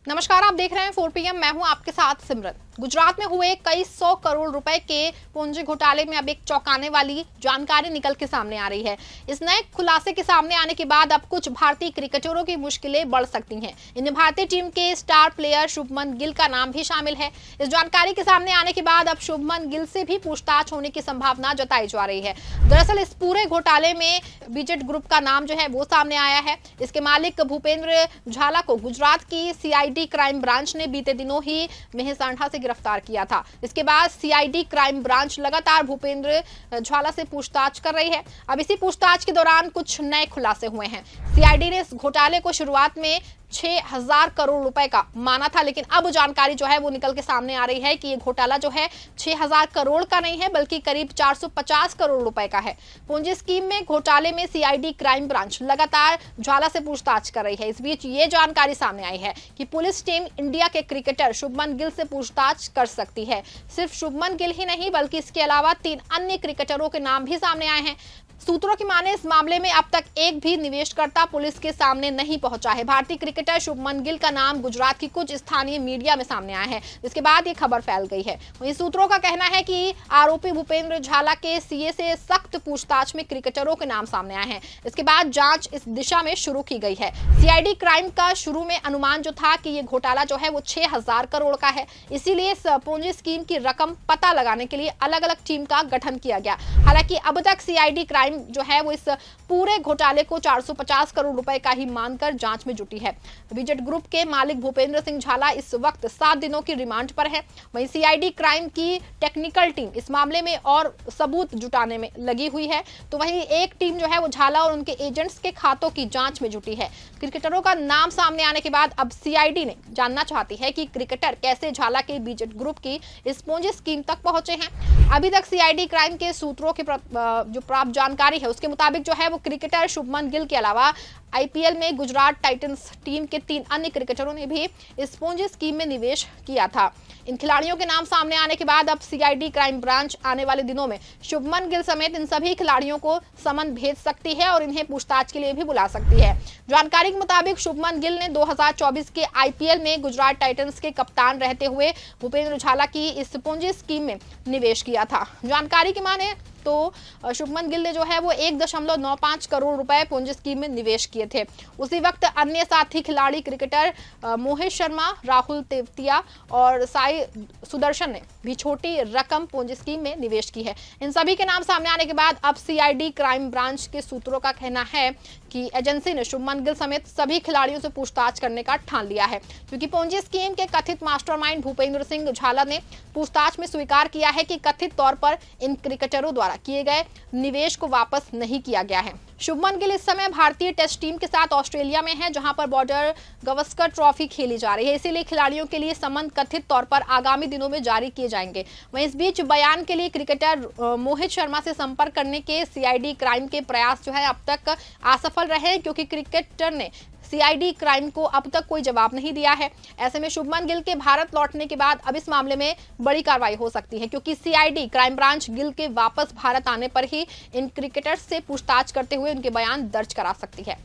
नमस्कार, आप देख रहे हैं 4 PM। मैं हूं आपके साथ सिमरन। गुजरात में हुए कई 100 करोड़ रुपए के पूंजी घोटाले में अब एक चौंकाने वाली जानकारी निकल के सामने आ रही है। इस नए खुलासे के सामने आने के बाद अब कुछ भारतीय क्रिकेटरों की मुश्किलें बढ़ सकती हैं। इनमें भारतीय टीम के स्टार प्लेयर शुभमन गिल का नाम भी शामिल है। इस जानकारी के सामने आने के बाद अब शुभमन गिल से भी पूछताछ होने की संभावना जताई जा रही है। दरअसल इस पूरे घोटाले में बीजेट ग्रुप का नाम जो है वो सामने आया है। इसके मालिक भूपेंद्र झाला को गुजरात की सीआईडी क्राइम ब्रांच ने बीते दिनों ही मेहसाणा से गिरफ्तार किया था। इसके बाद सीआईडी क्राइम ब्रांच लगातार भूपेंद्र झाला से पूछताछ कर रही है। अब इसी पूछताछ के दौरान कुछ नए खुलासे हुए हैं। सीआईडी ने इस घोटाले को शुरुआत में 6000 करोड़ रुपए का माना था, लेकिन अब जानकारी जो है वो निकल के सामने आ रही है कि ये घोटाला जो है 6000 करोड़ का नहीं है बल्कि करीब 450 करोड़ रुपए का है। पूंजी स्कीम में घोटाले में सीआईडी क्राइम ब्रांच लगातार ज्वाला से पूछताछ कर रही है। इस बीच ये जानकारी सामने आई है कि पुलिस टीम इंडिया के क्रिकेटर शुभमन गिल से पूछताछ कर सकती है। सिर्फ शुभमन गिल ही नहीं बल्कि इसके अलावा 3 अन्य क्रिकेटरों के नाम भी सामने आए हैं। सूत्रों की माने इस मामले में अब तक एक भी निवेशकर्ता पुलिस के सामने नहीं पहुंचा है। भारतीय क्रिकेटर शुभमन गिल का नाम गुजरात की कुछ स्थानीय मीडिया में सामने आया है, इसके बाद ये खबर फैल गई है। वहीं सूत्रों का कहना है कि आरोपी भूपेंद्र झाला के सीए से सख्त पूछताछ में क्रिकेटरों के नाम सामने आए हैं। इसके बाद जांच इस दिशा में शुरू की गई है। सीआईडी क्राइम का शुरू में अनुमान जो था कि ये घोटाला जो है वो 6000 करोड़ का है, इसीलिए इस पूंजी स्कीम की रकम पता लगाने के लिए अलग अलग टीम का गठन किया गया। हालांकि अब तक सीआईडी क्राइम जो है वो इस पूरे घोटाले को 450 करोड़ रुपए का ही मानकर जांच में जुटी है। बीजेट ग्रुप के मालिक भूपेंद्र सिंह झाला इस वक्त 7 दिनों की रिमांड पर है। वहीं सीआईडी क्राइम की टेक्निकल टीम इस मामले में और सबूत जुटाने में लगी हुई है, तो वहीं एक टीम जो है वो झाला और उनके एजेंट्स के खातों की जांच में जुटी है। क्रिकेटरों का नाम सामने आने के बाद अब सीआईडी ने जानना चाहती है कि क्रिकेटर कैसे झाला के बीजेट ग्रुप की इस पूंजी स्कीम तक पहुंचे हैं। अभी तक सीआईडी क्राइम के सूत्रों के जो प्राप्त जानकारी है उसके मुताबिक जो है वो क्रिकेटर शुभमन गिल के अलावा आईपीएल में गुजरात टाइटंस टीम के 3 अन्य क्रिकेटरों ने भी इस पूंजी स्कीम में निवेश किया था। इन खिलाड़ियों के नाम सामने आने के बाद अब सीआईडी क्राइम ब्रांच आने वाले दिनों में शुभमन गिल समेत इन सभी खिलाड़ियों को समन भेज सकती है और इन्हें पूछताछ के लिए भी बुला सकती है। जानकारी के मुताबिक शुभमन गिल ने 2024 के आईपीएल में गुजरात टाइटंस के कप्तान रहते हुए भूपेंद्र झाला की इस पूंजी स्कीम में निवेश किया था। जानकारी की माने तो शुभमन गिल ने जो है वो 1.95 करोड़ रुपए पूंजी स्कीम में निवेश किए थे। उसी वक्त अन्य साथी खिलाड़ी क्रिकेटर मोहित शर्मा, राहुल तेवतिया और साई सुदर्शन ने भी छोटी रकम पूंजी स्कीम में निवेश की है। इन सभी के नाम सामने आने के बाद अब सीआईडी क्राइम ब्रांच के सूत्रों का कहना है कि एजेंसी ने शुभमन गिल समेत सभी खिलाड़ियों से पूछताछ करने का ठान लिया है, क्योंकि पूंजी स्कीम के कथित मास्टरमाइंड भूपेंद्र सिंह झाला ने पूछताछ में स्वीकार किया है कि कथित तौर पर इन क्रिकेटरों द्वारा किए गए निवेश को वापस नहीं किया गया है। शुभमन गिल इस समय भारतीय टेस्ट टीम के साथ ऑस्ट्रेलिया में है, जहां पर बॉर्डर गवस्कर ट्रॉफी खेली जा रही है। इसीलिए खिलाड़ियों के लिए समन कथित तौर पर आगामी दिनों में जारी किए जाएंगे। वहीं इस बीच बयान के लिए क्रिकेटर मोहित शर्मा से संपर्क करने के सीआईडी क्राइम के प्रयास जो है अब तक असफल रहे, क्योंकि क्रिकेटर ने सीआईडी क्राइम को अब तक कोई जवाब नहीं दिया है। ऐसे में शुभमन गिल के भारत लौटने के बाद अब इस मामले में बड़ी कार्रवाई हो सकती है, क्योंकि सीआईडी क्राइम ब्रांच गिल के वापस भारत आने पर ही इन क्रिकेटर्स से पूछताछ करते हुए उनके बयान दर्ज करा सकती है।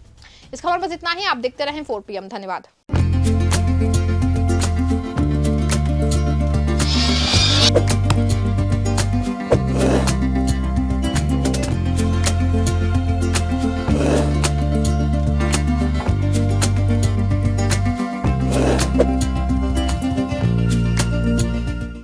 इस खबर बस इतना ही। आप देखते रहें 4 PM। धन्यवाद।